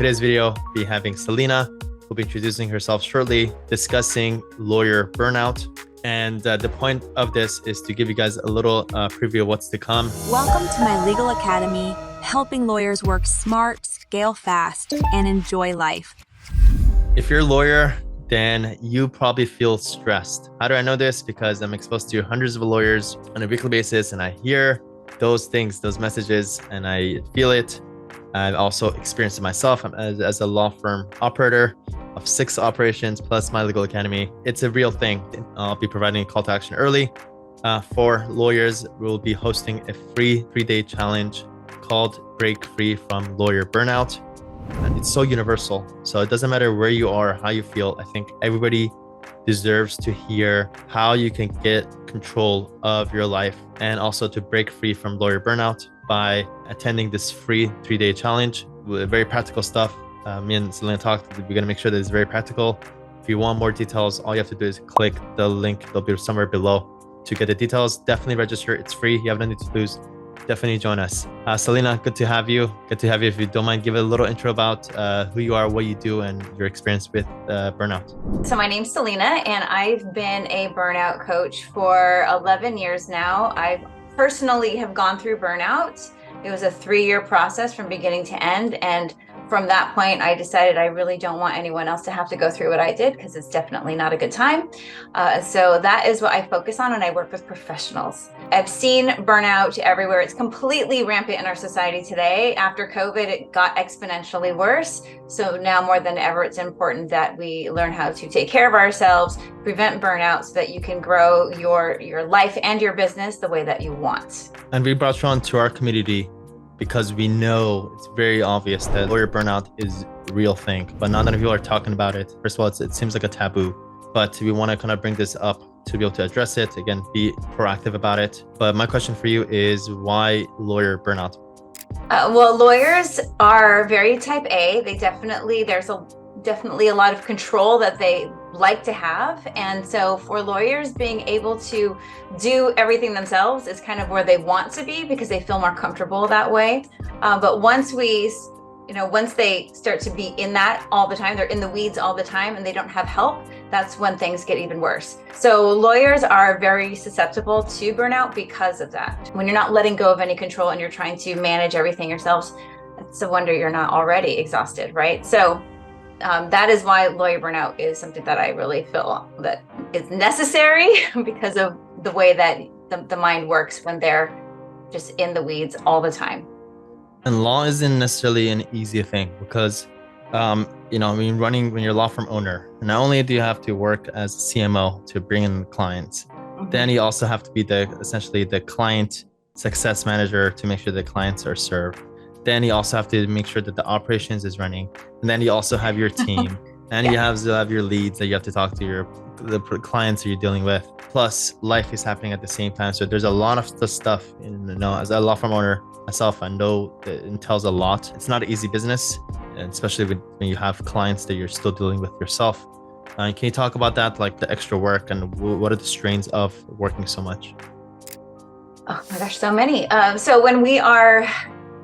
today's video, we'll be having Selena, who'll be introducing herself shortly, discussing lawyer burnout. And the point of this is to give you guys a little preview of what's to come. Welcome to my legal academy, helping lawyers work smart, scale fast, and enjoy life. If you're a lawyer, then you probably feel stressed. How do I know this? Because I'm exposed to hundreds of lawyers on a weekly basis, and I hear those things, those messages, and I feel it. I've also experienced it myself as a law firm operator of 6 operations plus my legal academy. It's a real thing. I'll be providing a call to action early. For lawyers, we'll be hosting a free 3-day challenge called Break Free from Lawyer Burnout. And it's so universal. So it doesn't matter where you are, how you feel. I think everybody deserves to hear how you can get control of your life and also to break free from lawyer burnout by attending this free 3-day challenge with very practical stuff. Me and Selena talked, we're going to make sure that it's very practical. If you want more details, all you have to do is click the link. They'll be somewhere below to get the details. Definitely register. It's free. You have nothing to lose. Definitely join us. Selena, good to have you. Good to have you. If you don't mind, give a little intro about who you are, what you do, and your experience with burnout. So my name's Selena, and I've been a burnout coach for 11 years now. I personally have gone through burnout. It was a 3-year process from beginning to end. And from that point, I decided I really don't want anyone else to have to go through what I did, because it's definitely not a good time. So that is what I focus on, and I work with professionals. I've seen burnout everywhere. It's completely rampant in our society today. After COVID, it got exponentially worse. So now more than ever, it's important that we learn how to take care of ourselves, prevent burnout, so that you can grow your life and your business the way that you want. And we brought you on to our community because we know it's very obvious that lawyer burnout is a real thing, but not enough people are talking about it. First of all, it seems like a taboo, but we want to kind of bring this up to be able to address it. Again, be proactive about it. But my question for you is, why lawyer burnout? Well, lawyers are very type A. There's definitely a lot of control that they like to have. And so for lawyers, being able to do everything themselves is kind of where they want to be, because they feel more comfortable that way. But once they start to be in that all the time, they're in the weeds all the time and they don't have help, that's when things get even worse. So lawyers are very susceptible to burnout because of that. When you're not letting go of any control and you're trying to manage everything yourselves, it's a wonder you're not already exhausted, right? So that is why lawyer burnout is something that I really feel that is necessary because of the way that the mind works when they're just in the weeds all the time. And law isn't necessarily an easy thing because, when you're a law firm owner, not only do you have to work as a CMO to bring in clients, then you also have to be essentially the client success manager to make sure the clients are served. Then you also have to make sure that the operations is running. And then you also have your team. And you have your leads that you have to talk to the clients that you're dealing with. Plus, life is happening at the same time. So there's a lot of the stuff, as a law firm owner myself, I know that it entails a lot. It's not an easy business, and especially when you have clients that you're still dealing with yourself. Can you talk about that, like the extra work and what are the strains of working so much? Oh my gosh, so many. So when we are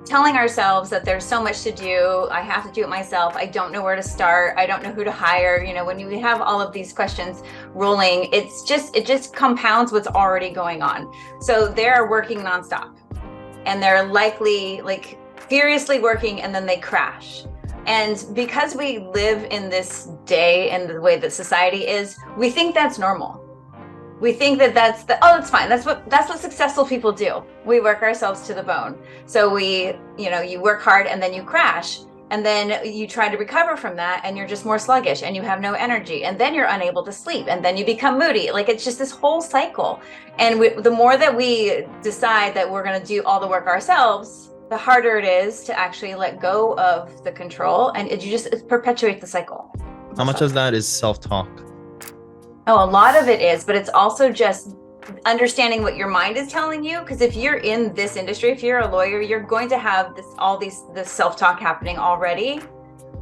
telling ourselves that there's so much to do, I have to do it myself, I don't know where to start, I don't know who to hire, when you have all of these questions rolling, it just compounds what's already going on. So they're working nonstop and they're likely furiously working, and then they crash. And because we live in this day and the way that society is, we think that's normal. We think that that's fine. That's what successful people do. We work ourselves to the bone. So you work hard and then you crash, and then you try to recover from that, and you're just more sluggish and you have no energy, and then you're unable to sleep, and then you become moody. It's just this whole cycle. And the more that we decide that we're going to do all the work ourselves, the harder it is to actually let go of the control, and it perpetuates the cycle. How much of that is self-talk? Oh, a lot of it is, but it's also just understanding what your mind is telling you. Because if you're in this industry, if you're a lawyer, you're going to have this self-talk happening already.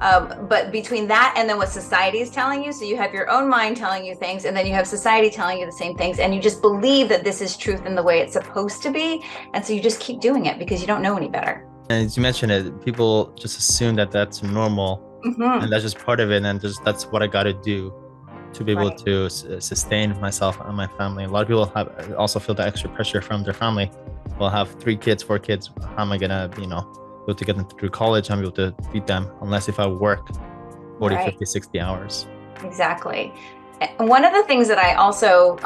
But between that and then what society is telling you, so you have your own mind telling you things, and then you have society telling you the same things, and you just believe that this is truth in the way it's supposed to be. And so you just keep doing it because you don't know any better. And as you mentioned it, people just assume that that's normal and that's just part of it. And just that's what I got to do to be able Right. to sustain myself and my family. A lot of people have also feel the extra pressure from their family. Will have 3 kids, 4 kids. How am I gonna, be able to get them through college? I'm able to feed them unless if I work 40, Right. 50, 60 hours. Exactly. And one of the things that I also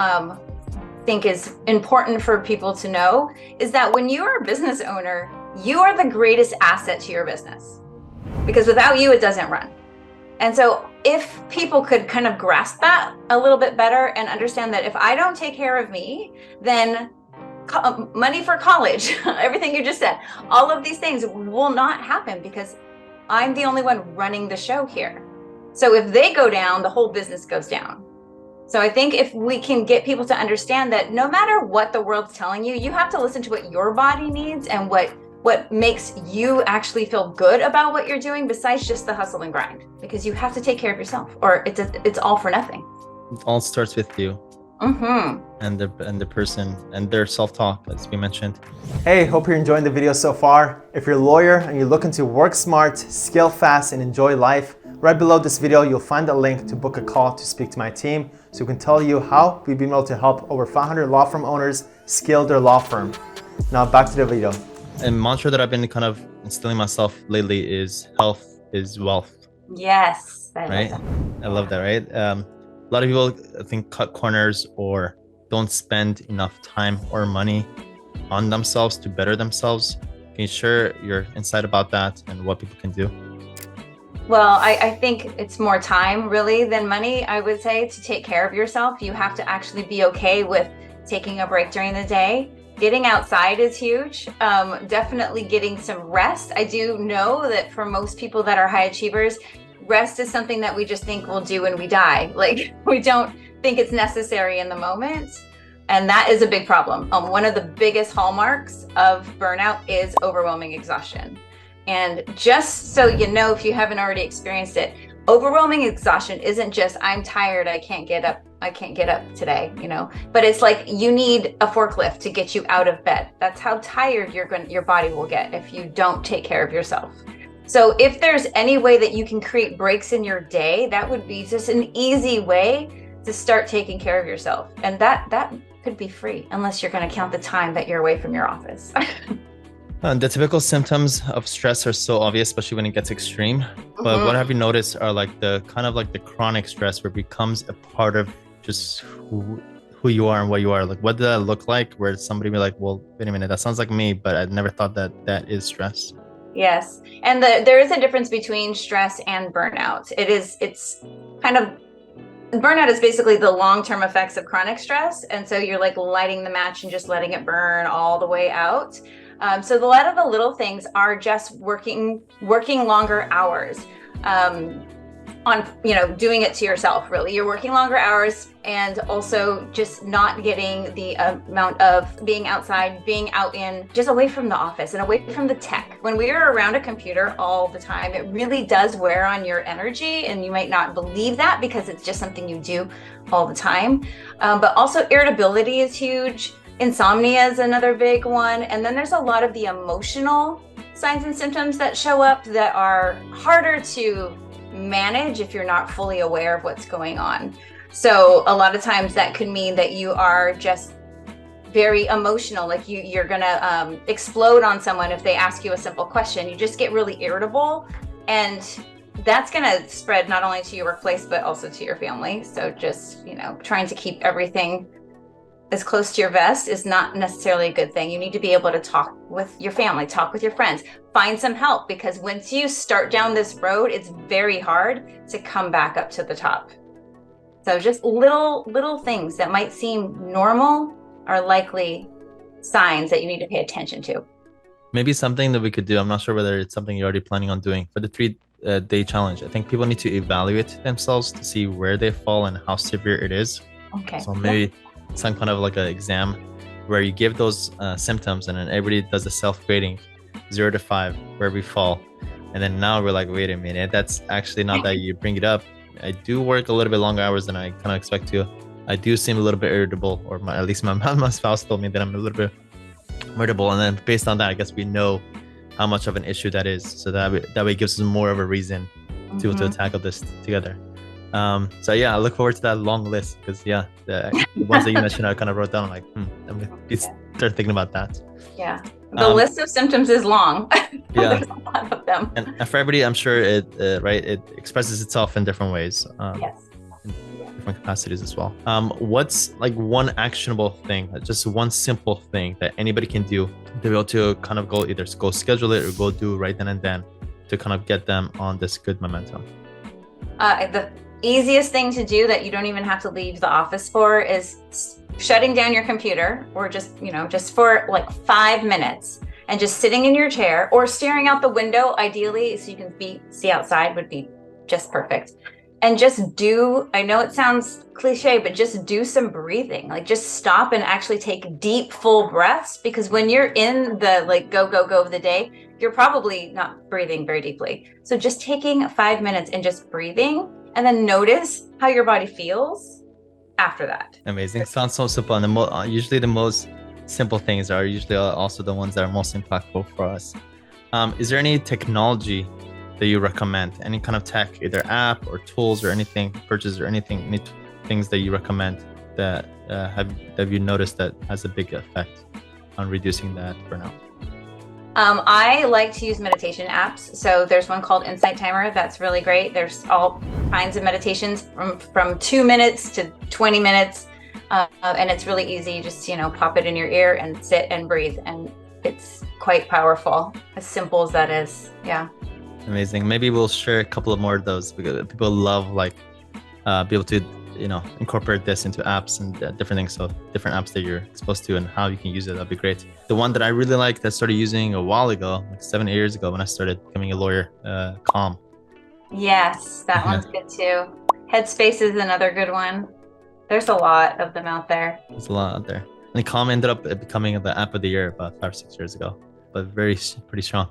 think is important for people to know is that when you are a business owner, you are the greatest asset to your business, because without you, it doesn't run. And so if people could kind of grasp that a little bit better and understand that if I don't take care of me, then money for college, everything you just said, all of these things will not happen because I'm the only one running the show here. So if they go down, the whole business goes down. So I think if we can get people to understand that no matter what the world's telling you, you have to listen to what your body needs and what makes you actually feel good about what you're doing besides just the hustle and grind, because you have to take care of yourself or it's all for nothing. It all starts with you. And the person and their self-talk, as we mentioned. Hey, hope you're enjoying the video so far. If you're a lawyer and you're looking to work smart, scale fast, and enjoy life, right below this video, you'll find a link to book a call to speak to my team so we can tell you how we've been able to help over 500 law firm owners scale their law firm. Now back to the video. And mantra that I've been kind of instilling myself lately is health is wealth. Yes. Right? I love that, right? A lot of people, I think, cut corners or don't spend enough time or money on themselves to better themselves. Can you share your insight about that and what people can do? Well, I think it's more time really than money, I would say, to take care of yourself. You have to actually be okay with taking a break during the day. Getting outside is huge. Definitely getting some rest. I do know that for most people that are high achievers, rest is something that we just think we'll do when we die. Like, we don't think it's necessary in the moment. And that is a big problem. One of the biggest hallmarks of burnout is overwhelming exhaustion. And just so you know, if you haven't already experienced it, overwhelming exhaustion isn't just I'm tired, I can't get up today, but it's like you need a forklift to get you out of bed. That's how tired your body will get if you don't take care of yourself. So if there's any way that you can create breaks in your day, that would be just an easy way to start taking care of yourself. And that could be free, unless you're going to count the time that you're away from your office. The typical symptoms of stress are so obvious, especially when it gets extreme. But what have you noticed are like the chronic stress where it becomes a part of just who you are and what you are. Like, what did that look like? Where somebody be like, well, wait a minute, that sounds like me, but I never thought that is stress. Yes. And there is a difference between stress and burnout. Burnout is basically the long-term effects of chronic stress. And so you're like lighting the match and just letting it burn all the way out. So a lot of the little things are just working longer hours, on, doing it to yourself, really. You're working longer hours and also just not getting the amount of being outside, being out just away from the office and away from the tech. When we are around a computer all the time, it really does wear on your energy, and you might not believe that because it's just something you do all the time. But also irritability is huge. Insomnia is another big one. And then there's a lot of the emotional signs and symptoms that show up that are harder to manage if you're not fully aware of what's going on. So a lot of times that could mean that you are just very emotional, like you're gonna explode on someone if they ask you a simple question. You just get really irritable, and that's gonna spread not only to your workplace but also to your family. So just trying to keep everything as close to your vest is not necessarily a good thing. You need to be able to talk with your family, talk with your friends, find some help, because once you start down this road, it's very hard to come back up to the top. So just little things that might seem normal are likely signs that you need to pay attention to. Maybe something that we could do, I'm not sure whether it's something you're already planning on doing, for the 3-day challenge. I think people need to evaluate themselves to see where they fall and how severe it is. Okay. So maybe some kind of like an exam where you give those symptoms, and then everybody does the self-grading 0 to 5 where we fall. And then now we're like, wait a minute, that's actually not that you bring it up. I do work a little bit longer hours than I kind of expect to. I do seem a little bit irritable, or at least my spouse told me that I'm a little bit irritable. And then based on that, I guess we know how much of an issue that is. So that way it gives us more of a reason to tackle this together. So yeah, I look forward to that long list because the ones that you mentioned, I kind of wrote down. I'm like, I'm gonna start thinking about that. Yeah, the list of symptoms is long. Yeah, there's a lot of them. And for everybody, I'm sure it expresses itself in different ways. Yes. In different capacities as well. What's like one actionable thing, just one simple thing that anybody can do to be able to kind of either go schedule it or go do right then and then to kind of get them on this good momentum? The easiest thing to do that you don't even have to leave the office for is shutting down your computer, or just for like 5 minutes, and just sitting in your chair or staring out the window, ideally, so you can see outside would be just perfect. And just do, I know it sounds cliche, but just do some breathing. Like just stop and actually take deep, full breaths, because when you're in the like go of the day, you're probably not breathing very deeply. So just taking 5 minutes and just breathing, and then notice how your body feels after that. Amazing. Sounds so simple. And usually the most simple things are usually also the ones that are most impactful for us. Is there any technology that you recommend? Any kind of tech, either app or tools or anything, purchase or anything, any things that you recommend that have you noticed that has a big effect on reducing that burnout? I like to use meditation apps. So there's one called Insight Timer. That's really great. There's all kinds of meditations from 2 minutes to 20 minutes. And it's really easy. Just, pop it in your ear and sit and breathe. And it's quite powerful, as simple as that is. Yeah. Amazing. Maybe we'll share a couple of more of those, because people love be able to incorporate this into apps and different things. So different apps that you're exposed to and how you can use it, that'd be great. The one that I really like that I started using a while ago, like 7 years ago when I started becoming a lawyer, Calm. Yes, that one's good too. Headspace is another good one. There's a lot of them out there. There's a lot out there. And Calm ended up becoming the app of the year about 5 or 6 years ago, but pretty strong.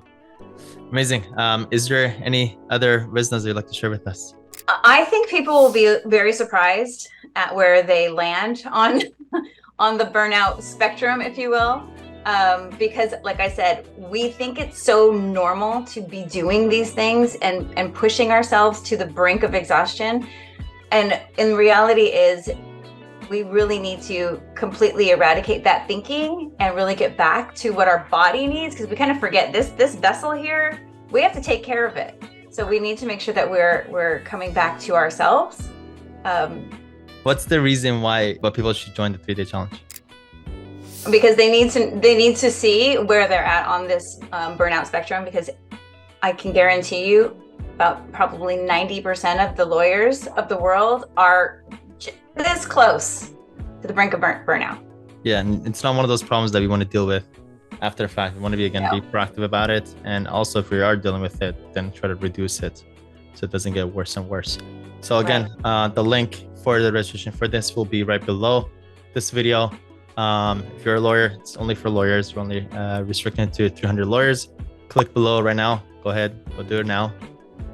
Amazing. Is there any other wisdoms that you'd like to share with us? I think people will be very surprised at where they land on the burnout spectrum, if you will. Because like I said, we think it's so normal to be doing these things and pushing ourselves to the brink of exhaustion. And in reality is we really need to completely eradicate that thinking and really get back to what our body needs, because we kind of forget this vessel here, we have to take care of it. So we need to make sure that we're coming back to ourselves. What's the reason why people should join the 3-day challenge? Because they need to see where they're at on this burnout spectrum, because I can guarantee you about probably 90% of the lawyers of the world are this close to the brink of burnout. Yeah, and it's not one of those problems that we want to deal with after the fact. We want to be proactive about it. And also if we are dealing with it, then try to reduce it so it doesn't get worse and worse. So again, the link for the registration for this will be right below this video. If you're a lawyer, it's only for lawyers. We're only restricting it to 300 lawyers. Click below right now. Go ahead, go do it now.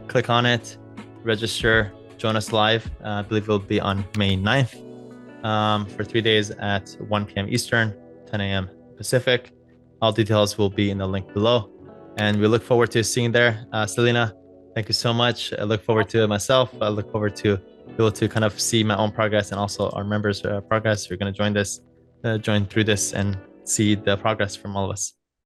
Click on it, register, join us live. I believe it'll be on May 9th for 3 days at 1 p.m. Eastern, 10 a.m. Pacific. All details will be in the link below. And we look forward to seeing you there. Selena, thank you so much. I look forward to it myself. I look forward to be able to kind of see my own progress and also our members' progress. You're going to join through this and see the progress from all of us.